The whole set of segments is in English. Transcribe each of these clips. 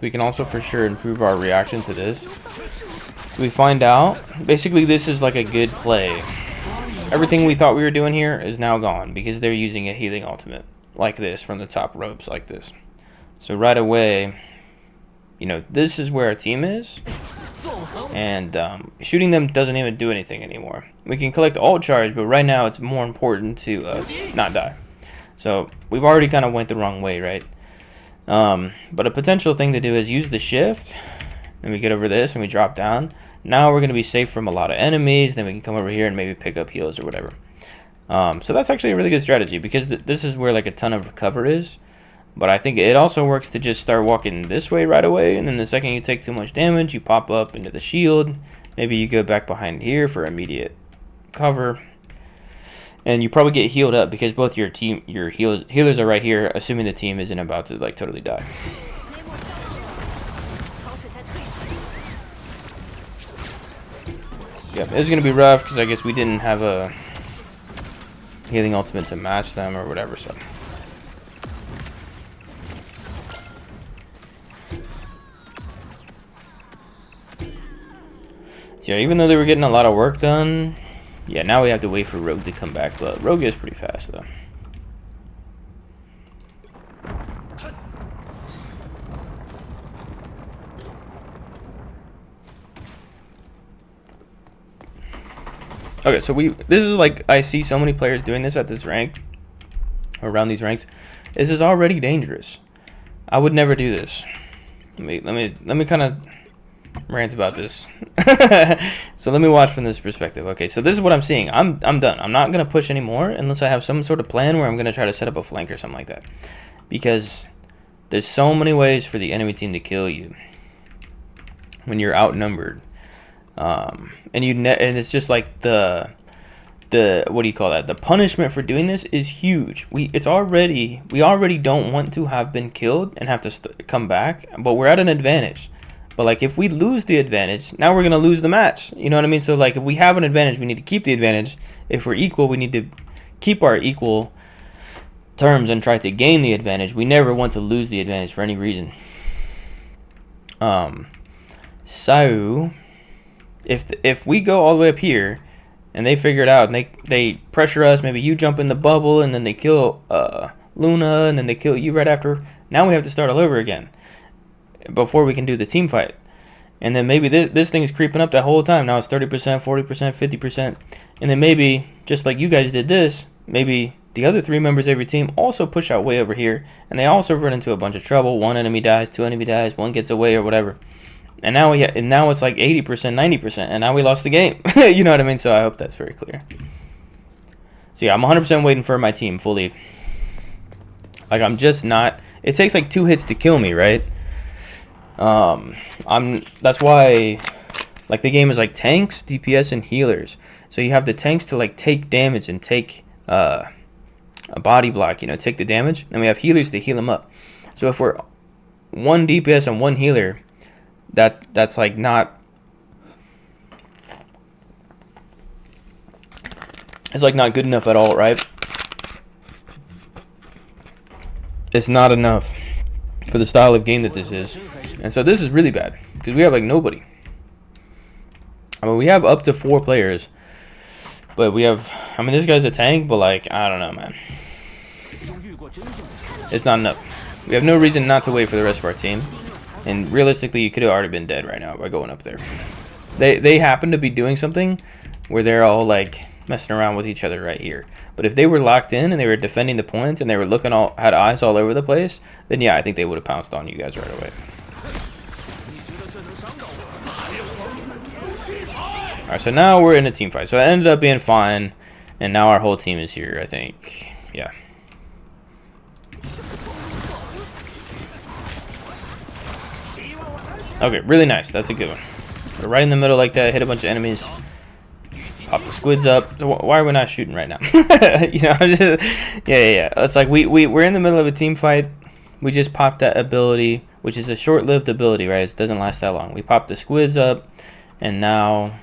we can also for sure improve our reaction to this. We find out, basically this is like a good play. Everything we thought we were doing here is now gone because they're using a healing ultimate like this from the top ropes like this. So right away, you know, this is where our team is, and shooting them doesn't even do anything anymore. We can collect ult charge, but right now it's more important to not die. So we've already kind of went the wrong way, right? But a potential thing to do is use the shift, and we get over this and we drop down. Now we're going to be safe from a lot of enemies. Then we can come over here and maybe pick up heals or whatever. So that's actually a really good strategy because this is where like a ton of cover is. But I think it also works to just start walking this way right away, and then the second you take too much damage, you pop up into the shield. Maybe you go back behind here for immediate cover, and you probably get healed up because both your healers are right here, assuming the team isn't about to like totally die. Yep, it's gonna be rough because I guess we didn't have a healing ultimate to match them or whatever. So. Yeah, even though they were getting a lot of work done, yeah, now we have to wait for Rogue to come back, but Rogue is pretty fast, though. Okay, so this is like, I see so many players doing this at this rank, or around these ranks. This is already dangerous. I would never do this. Let me kind of rant about this. So let me watch from this perspective. Okay, so this is what I'm seeing. I'm done. I'm not gonna push anymore unless I have some sort of plan where I'm gonna try to set up a flank or something like that, because there's so many ways for the enemy team to kill you when you're outnumbered, and it's just like the what do you call that, the punishment for doing this is huge. We already don't want to have been killed and have to come back, but we're at an advantage. But like if we lose the advantage, now we're gonna lose the match. You know what I mean? So like if we have an advantage, we need to keep the advantage. If we're equal, we need to keep our equal terms and try to gain the advantage. We never want to lose the advantage for any reason. So if we go all the way up here and they figure it out and they pressure us, maybe you jump in the bubble and then they kill Luna and then they kill you right after. Now we have to start all over again before we can do the team fight. And then maybe this thing is creeping up that whole time. Now it's 30%, 40%, 50%. And then maybe, just like you guys did this, maybe the other 3 members of your team also push out way over here, and they also run into a bunch of trouble. 1 enemy dies, 2 enemy dies, 1 gets away or whatever. And now now it's like 80%, 90%, and now we lost the game. You know what I mean? So I hope that's very clear. So yeah, I'm 100% waiting for my team fully. Like I'm just not. It takes like 2 hits to kill me, right? That's why like the game is like tanks, DPS, and healers. So you have the tanks to like take damage and take a body block, you know, take the damage, and we have healers to heal them up. So if we're 1 DPS and 1 healer, that's like not, it's like not good enough at all, right? It's not enough for the style of game that this is. And so this is really bad because we have like nobody. I mean, we have up to 4 players, but we have, I mean, this guy's a tank, but like, I don't know, man. It's not enough. We have no reason not to wait for the rest of our team. And realistically, you could have already been dead right now by going up there. They happen to be doing something where they're all like messing around with each other right here. But if they were locked in and they were defending the point and they were had eyes all over the place, then yeah, I think they would have pounced on you guys right away. Alright, so now we're in a team fight. So it ended up being fine, and now our whole team is here, I think. Yeah. Okay, really nice. That's a good one. We're right in the middle like that, hit a bunch of enemies. Pop the squids up. So why are we not shooting right now? You know, yeah. It's like we're in the middle of a team fight. We just popped that ability, which is a short-lived ability, right? It doesn't last that long. We popped the squids up, and now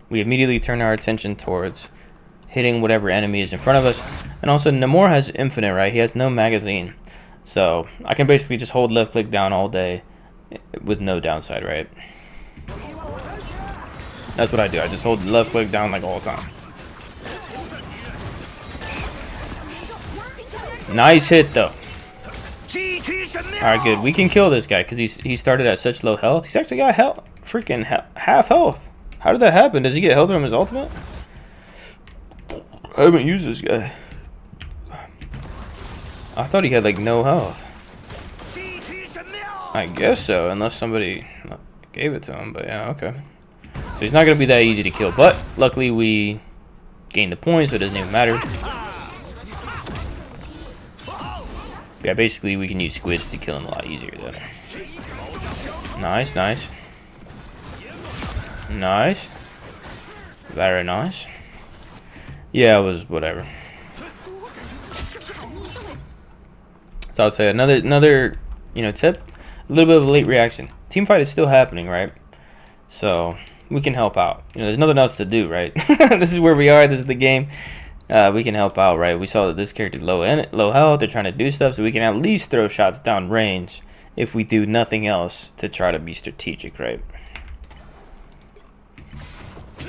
we immediately turn our attention towards hitting whatever enemy is in front of us. And also, Namor has infinite, right? He has no magazine. So I can basically just hold left click down all day with no downside, right? That's what I do. I just hold the left click down like all the time. Nice hit though. Alright, good. We can kill this guy because he started at such low health. He's actually got freaking half health. How did that happen? Does he get health from his ultimate? I haven't used this guy. I thought he had like no health. I guess so, unless somebody gave it to him. But yeah, okay. So he's not going to be that easy to kill. But luckily we gained the points, so it doesn't even matter. Yeah, basically we can use squids to kill him a lot easier though. Nice, nice. Nice. Very nice. Yeah, it was whatever. So I'd say another tip, a little bit of a late reaction. Team fight is still happening, right? So we can help out. There's nothing else to do, right? This is where we are. This is the game. We can help out, right? We saw that this character low health. They're trying to do stuff, so we can at least throw shots down range if we do nothing else to try to be strategic, right?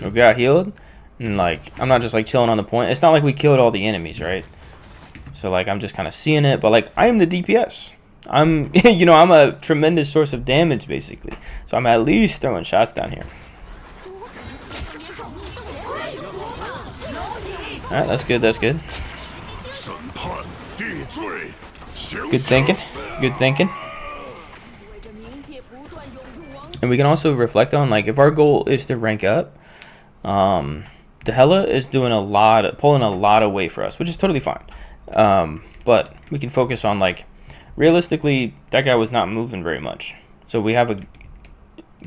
We got healed, and like I'm not just like chilling on the point. It's not like we killed all the enemies, right? So like I'm just kind of seeing it, but like I am the DPS. I'm I'm a tremendous source of damage basically. So I'm at least throwing shots down here. Alright, that's good, that's good. Good thinking, good thinking. And we can also reflect on, like, if our goal is to rank up, the Hela is doing pulling a lot of weight for us, which is totally fine. But we can focus on, like, realistically, that guy was not moving very much. So we have a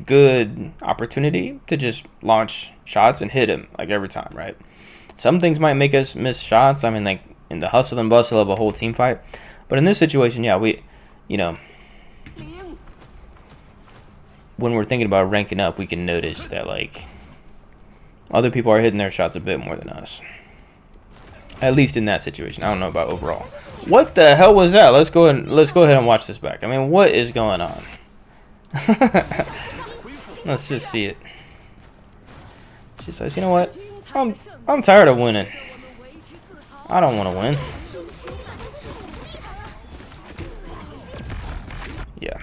good opportunity to just launch shots and hit him, like, every time, right? Some things might make us miss shots. I mean, like, in the hustle and bustle of a whole team fight. But in this situation, yeah, when we're thinking about ranking up, we can notice that, like, other people are hitting their shots a bit more than us. At least in that situation. I don't know about overall. What the hell was that? Let's go ahead and watch this back. I mean, what is going on? Let's just see it. She says, you know what? I'm tired of winning. I don't want to win. Yeah.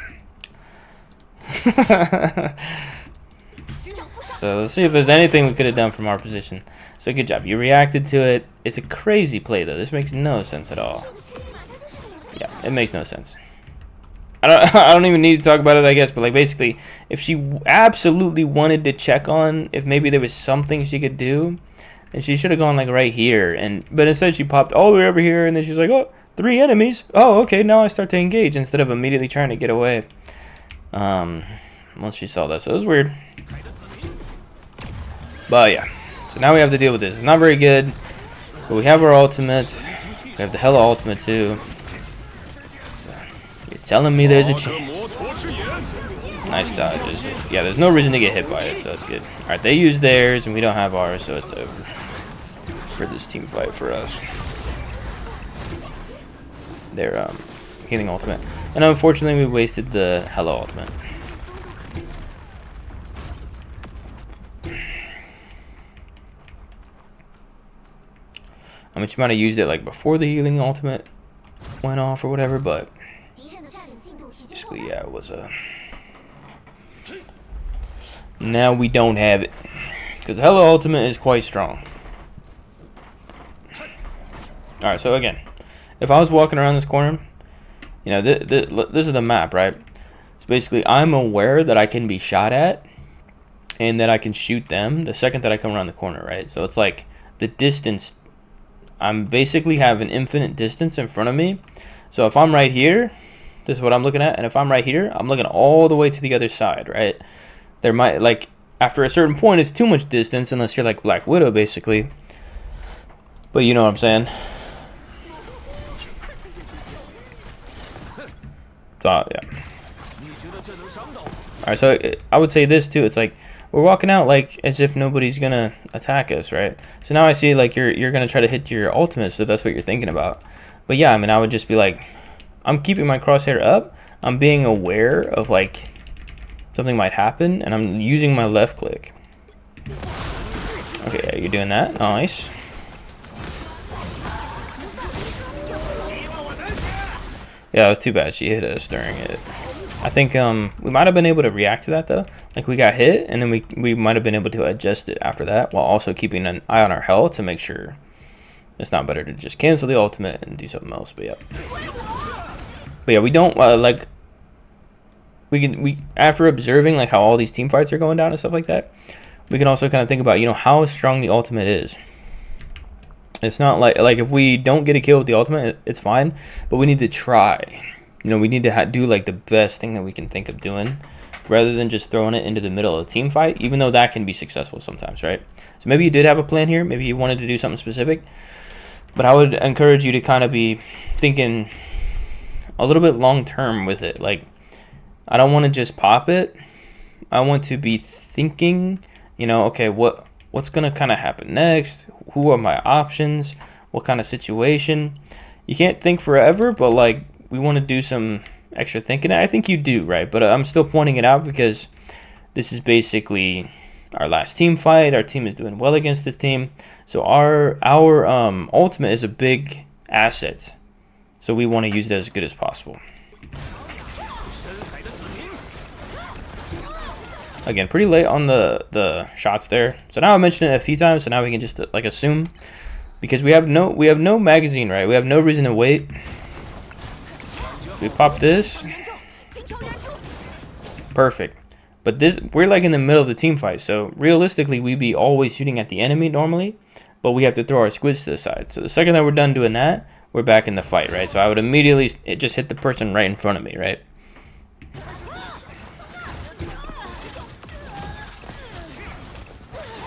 So let's see if there's anything we could have done from our position. So good job. You reacted to it. It's a crazy play though. This makes no sense at all. Yeah, it makes no sense. I don't even need to talk about it, I guess, but like basically if she absolutely wanted to check on if maybe there was something she could do, and she should have gone like right here, but instead she popped all the way over here, and then she's like, oh, 3 enemies. Oh, okay, now I start to engage instead of immediately trying to get away. Once she saw that, so it was weird. But yeah, so now we have to deal with this. It's not very good, but we have our ultimates. We have the Hela ultimate too. So you're telling me there's a chance. Nice dodge. Yeah, there's no reason to get hit by it, so it's good. All right, they use theirs, and we don't have ours, so it's over for this team fight for us. Their healing ultimate, and unfortunately, we wasted the Hela ultimate. I mean, she might have used it like before the healing ultimate went off or whatever, but basically, yeah, it was a. Now we don't have it because the Hela ultimate is quite strong. All right, so again, if I was walking around this corner, this is the map, right? So basically, I'm aware that I can be shot at and that I can shoot them the second that I come around the corner, right? So it's like the distance. I'm basically have an infinite distance in front of me. So if I'm right here, this is what I'm looking at, and if I'm right here, I'm looking all the way to the other side, right? There might, like, after a certain point, it's too much distance unless you're like Black Widow, basically. But you know what I'm saying. So, yeah. Alright, so I would say this, too. It's like, we're walking out like as if nobody's gonna attack us, right? So now I see like you're gonna try to hit your ultimate, so that's what you're thinking about. But yeah, I mean, I would just be like, I'm keeping my crosshair up. I'm being aware of like something might happen, and I'm using my left click. Okay, yeah, you're doing that. Nice. Yeah, it was too bad she hit us during it. I think we might have been able to react to that though. Like we got hit, and then we might have been able to adjust it after that, while also keeping an eye on our health to make sure it's not better to just cancel the ultimate and do something else. But yeah, we don't like. We after observing like how all these team fights are going down and stuff like that, we can also kind of think about, you know, how strong the ultimate is. It's not like if we don't get a kill with the ultimate, it's fine, but we need to try. You know, we need to do like the best thing that we can think of doing, rather than just throwing it into the middle of a team fight, even though that can be successful sometimes, right? So maybe you did have a plan here, maybe you wanted to do something specific, but I would encourage you to kind of be thinking a little bit long term with it. Like, I don't want to just pop it. I want to be thinking, you know, okay, what's going to kind of happen next? Who are my options? What kind of situation? You can't think forever, but like, we want to do some extra thinking. I think you do, right? But I'm still pointing it out because this is basically our last team fight. Our team is doing well against this team. So our ultimate is a big asset. So we want to use it as good as possible. Again, pretty late on the shots there. So now I mentioned it a few times, so now we can just like assume, because we have no magazine, right? We have no reason to wait. We pop this. Perfect. But this, we're like in the middle of the team fight, so realistically we'd be always shooting at the enemy normally, but we have to throw our squids to the side. So the second that we're done doing that, we're back in the fight, right? So I would immediately just hit the person right in front of me, right?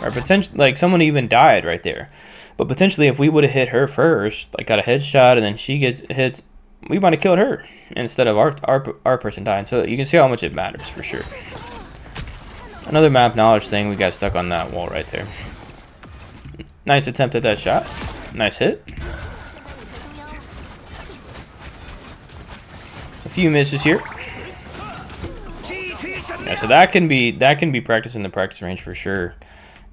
Or potentially, like, someone even died right there. But potentially, if we would have hit her first, like got a headshot, and then she gets hit, we might have killed her instead of our person dying. So you can see how much it matters for sure. Another map knowledge thing, we got stuck on that wall right there. Nice attempt at that shot. Nice hit. A few misses here. Yeah, so that can be practiced in the practice range for sure.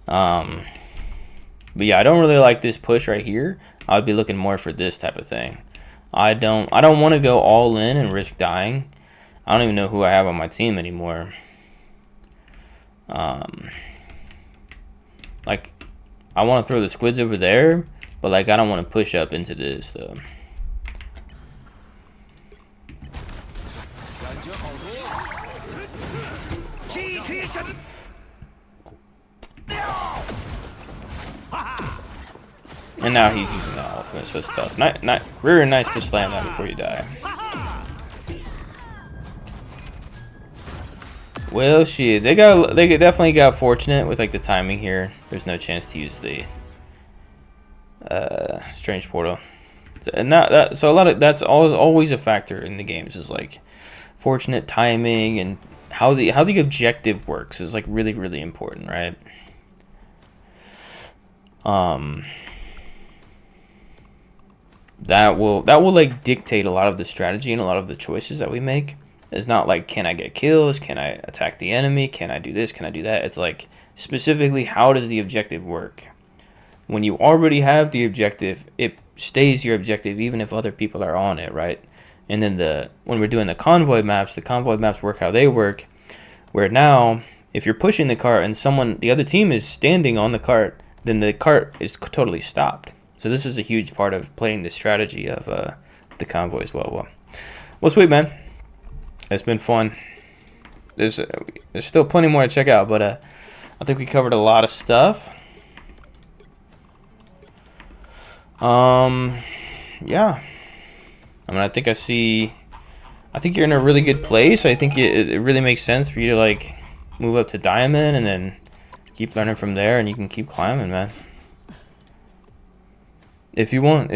But yeah, I don't really like this push right here. I would be looking more for this type of thing. I don't want to go all in and risk dying. I don't even know who I have on my team anymore. Like, I want to throw the squids over there, but like I don't want to push up into this though. And now he's using the ultimate, so it's tough. Very nice to slam that before you die. Well, shit, they definitely got fortunate with like the timing here. There's no chance to use the strange portal, and that's always a factor in the games, is like fortunate timing, and how the objective works is like really important, right? That will like dictate a lot of the strategy and a lot of the choices that we make. It's not like, can I get kills? Can I attack the enemy? Can I do this? Can I do that? It's like specifically, how does the objective work? When you already have the objective, it stays your objective even if other people are on it, right? And then when we're doing the convoy maps work how they work, where now if you're pushing the cart and the other team is standing on the cart, then the cart is totally stopped. So this is a huge part of playing the strategy of the convoy as well. Well, sweet, man. It's been fun. There's still plenty more to check out, but I think we covered a lot of stuff. Yeah. I mean, I think you're in a really good place. I think it really makes sense for you to like move up to diamond and then keep learning from there, and you can keep climbing, man. If you want.